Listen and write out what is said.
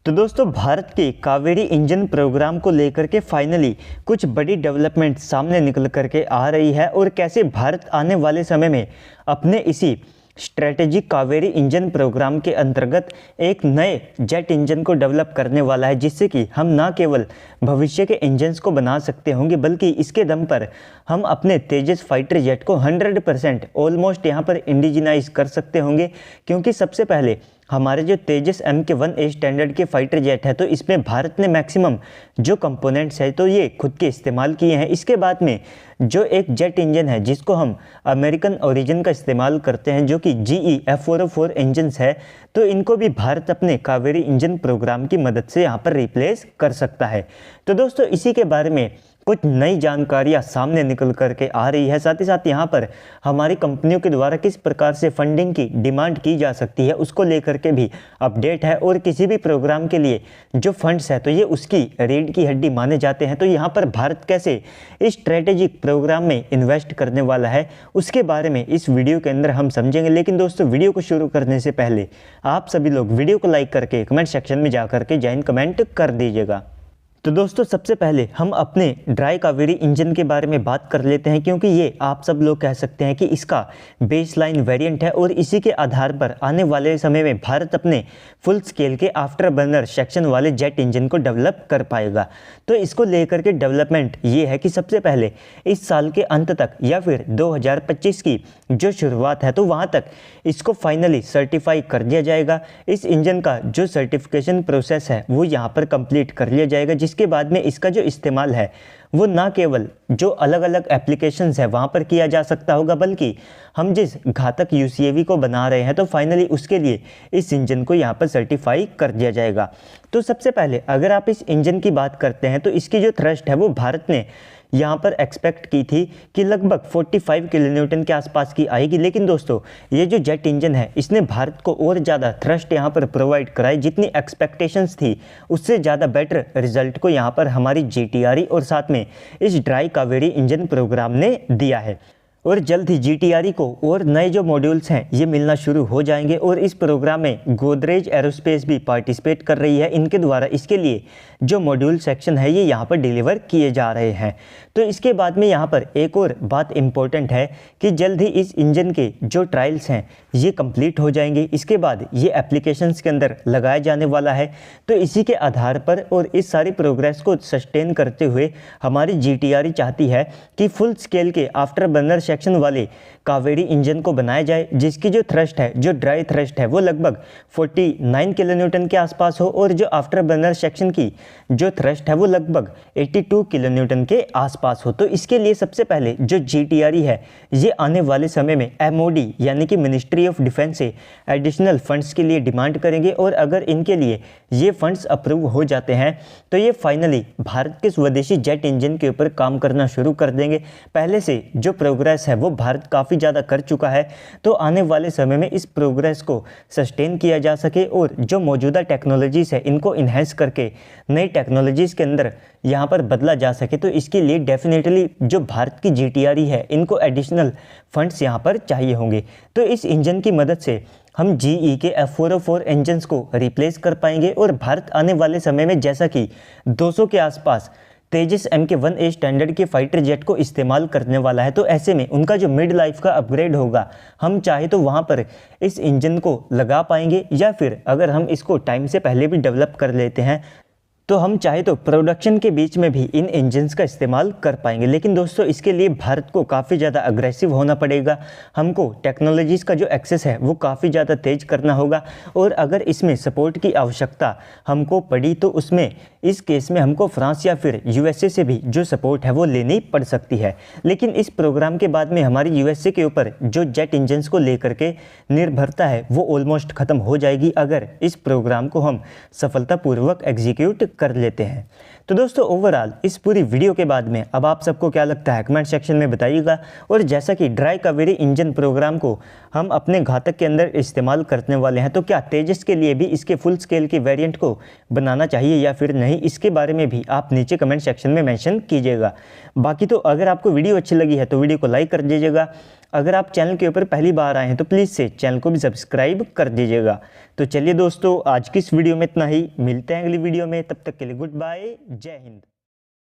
तो दोस्तों भारत के कावेरी इंजन प्रोग्राम को लेकर के फाइनली कुछ बड़ी डेवलपमेंट सामने निकल करके आ रही है और कैसे भारत आने वाले समय में अपने इसी स्ट्रेटेजिक कावेरी इंजन प्रोग्राम के अंतर्गत एक नए जेट इंजन को डेवलप करने वाला है, जिससे कि हम ना केवल भविष्य के इंजन्स को बना सकते होंगे बल्कि इसके दम पर हम अपने तेजस फाइटर जेट को 100% ऑलमोस्ट यहाँ पर इंडिजिनाइज कर सकते होंगे। क्योंकि सबसे पहले हमारे जो तेजस MK1A स्टैंडर्ड के फाइटर जेट है तो इसमें भारत ने मैक्सिमम जो कंपोनेंट्स है तो ये खुद के इस्तेमाल किए हैं। इसके बाद में जो एक जेट इंजन है जिसको हम अमेरिकन ओरिजिन का इस्तेमाल करते हैं जो कि GE F404 इंजन्स है, तो इनको भी भारत अपने कावेरी इंजन प्रोग्राम की मदद से यहाँ पर रिप्लेस कर सकता है। तो दोस्तों इसी के बारे में कुछ नई जानकारियाँ सामने निकल करके आ रही है। साथ ही साथ यहाँ पर हमारी कंपनियों के द्वारा किस प्रकार से फंडिंग की डिमांड की जा सकती है उसको लेकर के भी अपडेट है। और किसी भी प्रोग्राम के लिए जो फंड्स है तो ये उसकी रीढ़ की हड्डी माने जाते हैं। तो यहाँ पर भारत कैसे इस स्ट्रेटेजिक प्रोग्राम में इन्वेस्ट करने वाला है उसके बारे में इस वीडियो के अंदर हम समझेंगे। लेकिन दोस्तों वीडियो को शुरू करने से पहले आप सभी लोग वीडियो को लाइक करके कमेंट सेक्शन में जा करके जय हिंद कमेंट कर दीजिएगा। तो दोस्तों सबसे पहले हम अपने ड्राई कावेरी इंजन के बारे में बात कर लेते हैं, क्योंकि ये आप सब लोग कह सकते हैं कि इसका बेसलाइन वेरिएंट है और इसी के आधार पर आने वाले समय में भारत अपने फुल स्केल के आफ्टर बर्नर सेक्शन वाले जेट इंजन को डेवलप कर पाएगा। तो इसको लेकर के डेवलपमेंट ये है कि सबसे पहले इस साल के अंत तक या फिर 2025 की जो शुरुआत है तो वहाँ तक इसको फाइनली सर्टिफाई कर दिया जाएगा। इस इंजन का जो सर्टिफिकेशन प्रोसेस है वो यहाँ पर कंप्लीट कर लिया जाएगा, जिसके बाद में इसका जो इस्तेमाल है वो ना केवल जो अलग अलग एप्लीकेशंस है वहाँ पर किया जा सकता होगा बल्कि हम जिस घातक UCAV को बना रहे हैं तो फाइनली उसके लिए इस इंजन को यहाँ पर सर्टिफाई कर दिया जाएगा। तो सबसे पहले अगर आप इस इंजन की बात करते हैं तो इसकी जो थ्रस्ट है वो भारत ने यहाँ पर एक्सपेक्ट की थी कि लगभग 45 किलोन्यूटन के आसपास की आएगी। लेकिन दोस्तों ये जो जेट इंजन है इसने भारत को और ज़्यादा थ्रस्ट यहाँ पर प्रोवाइड कराई, जितनी एक्सपेक्टेशंस थी उससे ज़्यादा बेटर रिजल्ट को यहाँ पर हमारी GTRE और साथ में इस ड्राई कावेरी इंजन प्रोग्राम ने दिया है। और जल्द ही GTRE को और नए जो मॉड्यूल्स हैं ये मिलना शुरू हो जाएंगे और इस प्रोग्राम में गोदरेज एरोस्पेस भी पार्टिसिपेट कर रही है। इनके द्वारा इसके लिए जो मॉड्यूल सेक्शन है ये यहाँ पर डिलीवर किए जा रहे हैं। तो इसके बाद में यहाँ पर एक और बात इम्पोर्टेंट है कि जल्द ही इस इंजन के जो ट्रायल्स हैं ये कंप्लीट हो जाएंगे। इसके बाद ये एप्लीकेशंस के अंदर लगाया जाने वाला है। तो इसी के आधार पर और इस सारी प्रोग्रेस को सस्टेन करते हुए हमारी GTRE चाहती है कि फुल स्केल के आफ्टर बर्नर सेक्शन वाले कावेरी इंजन को बनाया जाए, जिसकी जो थ्रस्ट है जो ड्राई थ्रस्ट है वो लगभग 49 किलोन्यूटन के आसपास हो और जो आफ्टर बर्नर सेक्शन की जो थ्रस्ट है वो लगभग 82 किलोन्यूटन के आसपास हो। तो इसके लिए सबसे पहले जो GTRE है ये आने वाले समय में MOD यानी कि मिनिस्ट्री ऑफ डिफेंस से एडिशनल फंड्स के लिए डिमांड करेंगे और अगर इनके लिए ये फंड्स अप्रूव हो जाते हैं तो ये फाइनली भारत के स्वदेशी जेट इंजन के ऊपर काम करना शुरू कर देंगे। पहले से जो प्रोग्रेस है वो भारत काफ़ी ज़्यादा कर चुका है, तो आने वाले समय में इस प्रोग्रेस को सस्टेन किया जा सके और जो मौजूदा टेक्नोलॉजीज़ है इनको इन्हेंस करके नई टेक्नोलॉजीज़ के अंदर यहाँ पर बदला जा सके। तो इसके लिए डेफिनेटली जो भारत की GTRE है इनको एडिशनल फंड्स यहाँ पर चाहिए होंगे। तो इस इंजन की मदद से हम GE के F404 इंजन्स को रिप्लेस कर पाएंगे और भारत आने वाले समय में जैसा कि 200 के आसपास तेजस MK1A स्टैंडर्ड के फाइटर जेट को इस्तेमाल करने वाला है। तो ऐसे में उनका जो मिड लाइफ का अपग्रेड होगा हम चाहे तो वहाँ पर इस इंजन को लगा पाएंगे या फिर अगर हम इसको टाइम से पहले भी डेवलप कर लेते हैं तो हम चाहे तो प्रोडक्शन के बीच में भी इन इंजन्स का इस्तेमाल कर पाएंगे। लेकिन दोस्तों इसके लिए भारत को काफ़ी ज़्यादा अग्रेसिव होना पड़ेगा। हमको टेक्नोलॉजीज़ का जो एक्सेस है वो काफ़ी ज़्यादा तेज करना होगा और अगर इसमें सपोर्ट की आवश्यकता हमको पड़ी तो उसमें इस केस में हमको फ्रांस या फिर USA से भी जो सपोर्ट है वो लेनी पड़ सकती है। लेकिन इस प्रोग्राम के बाद में हमारी USA के ऊपर जो जेट इंजन्स को लेकर के निर्भरता है वो ऑलमोस्ट ख़त्म हो जाएगी अगर इस प्रोग्राम को हम सफलतापूर्वक एग्जीक्यूट कर लेते हैं। तो दोस्तों ओवरऑल इस पूरी वीडियो के बाद में अब आप सबको क्या लगता है कमेंट सेक्शन में बताइएगा। और जैसा कि ड्राई कावेरी इंजन प्रोग्राम को हम अपने घातक के अंदर इस्तेमाल करने वाले हैं तो क्या तेजस के लिए भी इसके फुल स्केल के वेरिएंट को बनाना चाहिए या फिर नहीं, इसके बारे में भी आप नीचे कमेंट सेक्शन में मेंशन कीजिएगा। बाकी तो अगर आपको वीडियो अच्छी लगी है तो वीडियो को लाइक कर दीजिएगा। अगर आप चैनल के ऊपर पहली बार आए हैं तो प्लीज़ से चैनल को भी सब्सक्राइब कर दीजिएगा। तो चलिए दोस्तों, आज की इस वीडियो में इतना ही, मिलते हैं अगली वीडियो में, तब तक के लिए गुड बाय, जय हिंद।